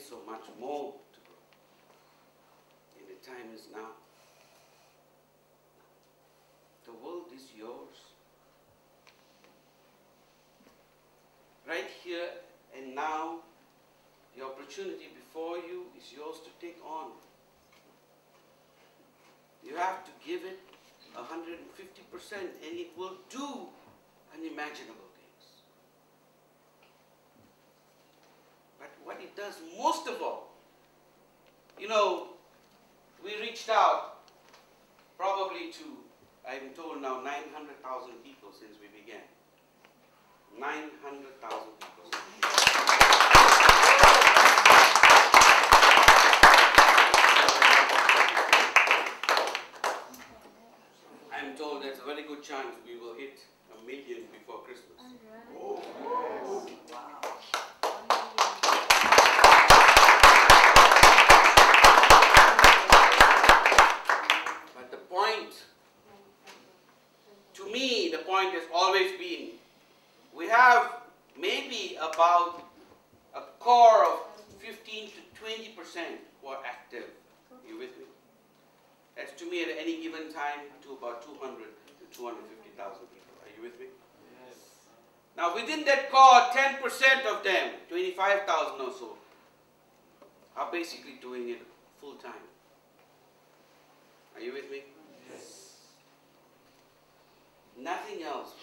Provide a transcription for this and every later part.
so much more to grow. And the time is now. The world is yours. Right here and now, the opportunity before you is yours to take on. You have to give it 150% and it will do unimaginable things. But what it does most of all, you know, we reached out probably to, I'm told now, 900,000 people since we began. 900,000 people. I'm told there's a very good chance we will hit 1 million before Christmas. Oh. Wow. But the point, to me, the point has always been, we have maybe about a core of 15 to 20% who are active. Are you with me? That's to me at any given time to about 200 to 250,000 people. Are you with me? Yes. Now within that core, 10% of them, 25,000 or so, are basically doing it full time. Are you with me? Yes. Nothing else.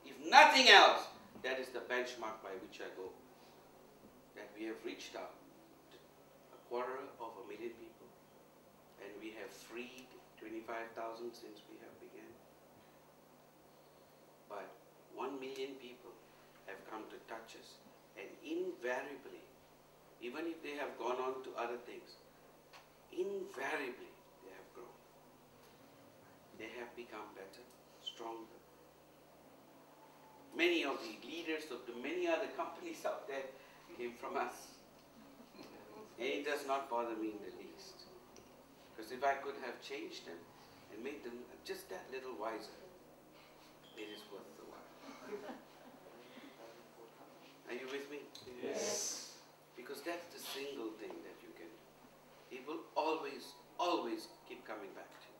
If nothing else, that is the benchmark by which I go. That we have reached out to 250,000 people. And we have freed 25,000 since we have begun. But 1 million people have come to touch us. And invariably, even if they have gone on to other things, invariably they have grown. They have become better, stronger. Many of the leaders of the many other companies out there came from us. And it does not bother me in the least. Because if I could have changed them and made them just that little wiser, it is worth the while. Are you with me? Yes. Because that's the single thing that you can do. It will always, always keep coming back to you.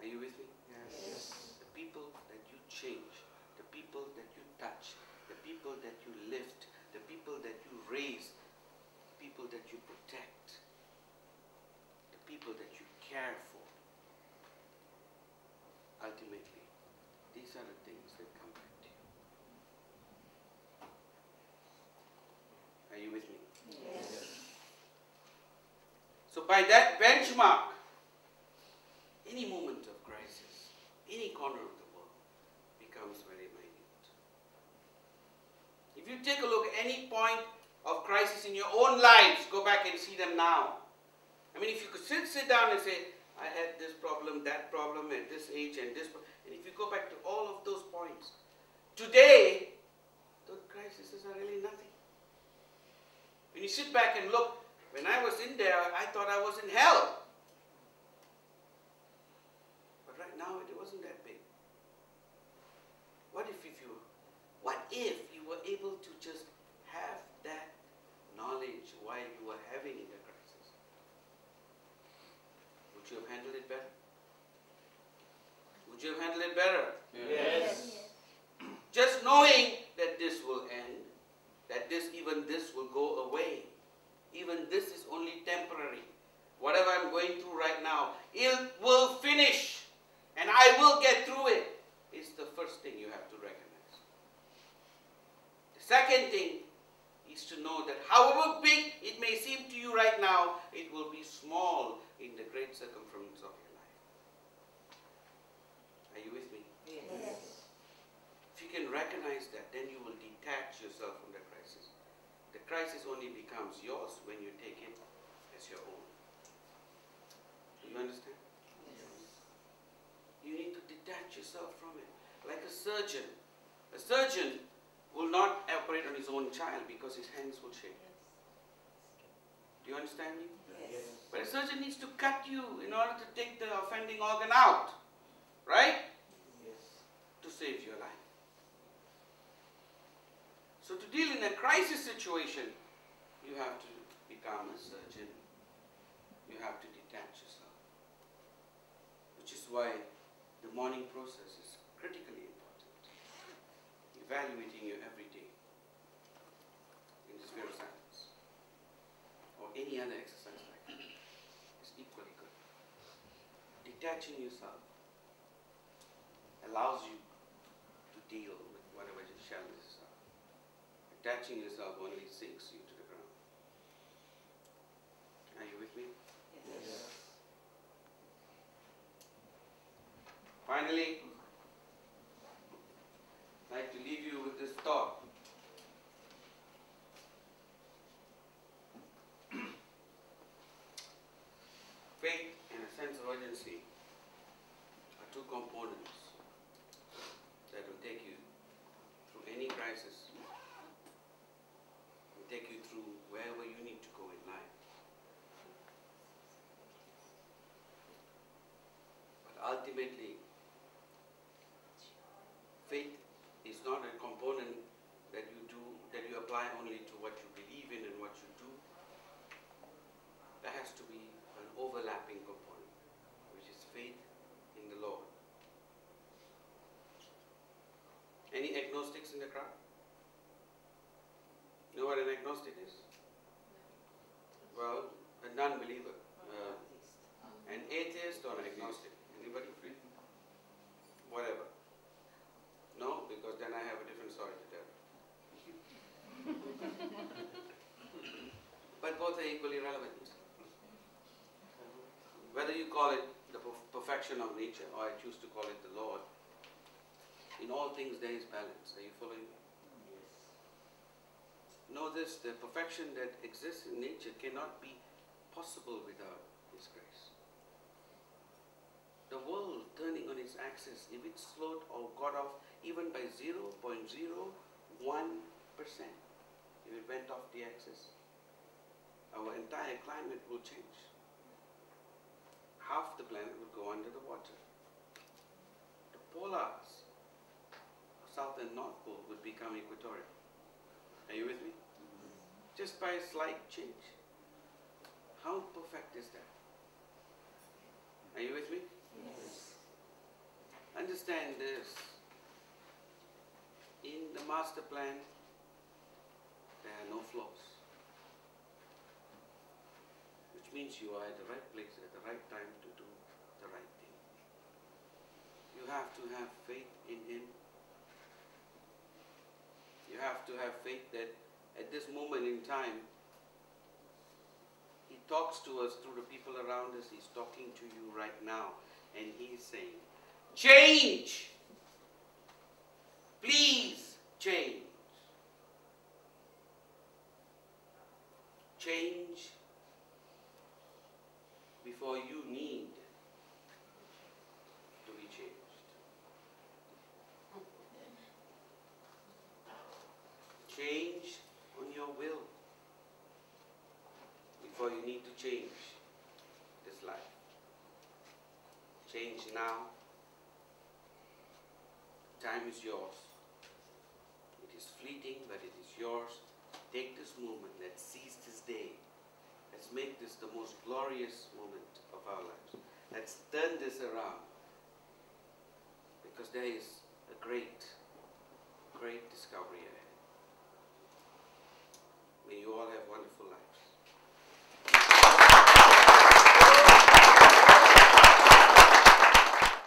Are you with me? Yes. The people that you change, the people that you touch, the people that you lift, the people that you raise, the people that you protect, the people that you care for. Ultimately, these are the things that come back to you. Are you with me? Yes. So by that benchmark, any moment of crisis, any corner of the world becomes very minute. If you take a look at any point of crisis in your own lives, go back and see them now. I mean, if you could sit down and say, I had this problem, that problem, at this age, and this, and if you go back to all of those points, today, those crises are really nothing. When you sit back and look, when I was in there, I thought I was in hell. But right now, it wasn't that big. What if you were able to just have that knowledge while you were having the crisis? Would you have handled it better? Would you have handled it better? Yes. Just knowing that this will end, that even this will go away. Even this is only temporary. Whatever I'm going through right now, it will finish. And I will get through it. It's the first thing you have to recognize. The second thing is to know that however big it may seem to you right now, it will be small in the great circumference of your life. Are you with me? Yes. If you can recognize that, then you will detach yourself from the crisis. The crisis only becomes yours when you take it as your own. Do you understand? Yes. You need to detach yourself from it. Like a surgeon. A surgeon will not operate on his own child because his hands will shake. Do you understand me? Yes. But a surgeon needs to cut you in order to take the offending organ out. Right? Yes. To save your life. So to deal in a crisis situation, you have to become a surgeon. You have to detach yourself. Which is why the mourning process is critically important. Evaluating you every day in the spirit of silence or any other exercise like that is equally good. Detaching yourself allows you to deal with whatever your challenges are. Attaching yourself only sinks you to the ground. Are you with me? Yes. Finally, I'd like to leave you with this thought. Faith and a sense of urgency are two components that will take you through any crisis, will take you through wherever you need to go in life. But ultimately, faith is not a component that you apply only to what you believe in and what you do. There has to be an overlapping component, which is faith in the Lord. Any agnostics in the crowd? You know what an agnostic is? Well, a non-believer. An atheist or an agnostic? Anybody? Whatever. No? Because then I have a different story to tell. But both are equally relevant. Whether you call it the perfection of nature or I choose to call it the Lord, in all things there is balance. Are you following me? Yes. Know this, the perfection that exists in nature cannot be possible without His grace. The world turning on its axis, if it slowed or got off even by 0.01%, if it went off the axis, our entire climate will change. Half the planet will go under the water. The polars, South and North Pole, would become equatorial. Are you with me? Just by a slight change. How perfect is that? Are you with me? Yes. Understand this. In the master plan, there are no flaws. Which means you are at the right place at the right time to do the right thing. You have to have faith in Him. You have to have faith that at this moment in time, He talks to us through the people around us. He's talking to you right now. And He's saying, change! Please change. Change before you need to be changed. Change on your will before you need to change this life. Change now. Time is yours. It is fleeting, but it is yours. Take this moment. Let's seize this day. Let's make this the most glorious moment of our lives. Let's turn this around. Because there is a great, great discovery ahead. May you all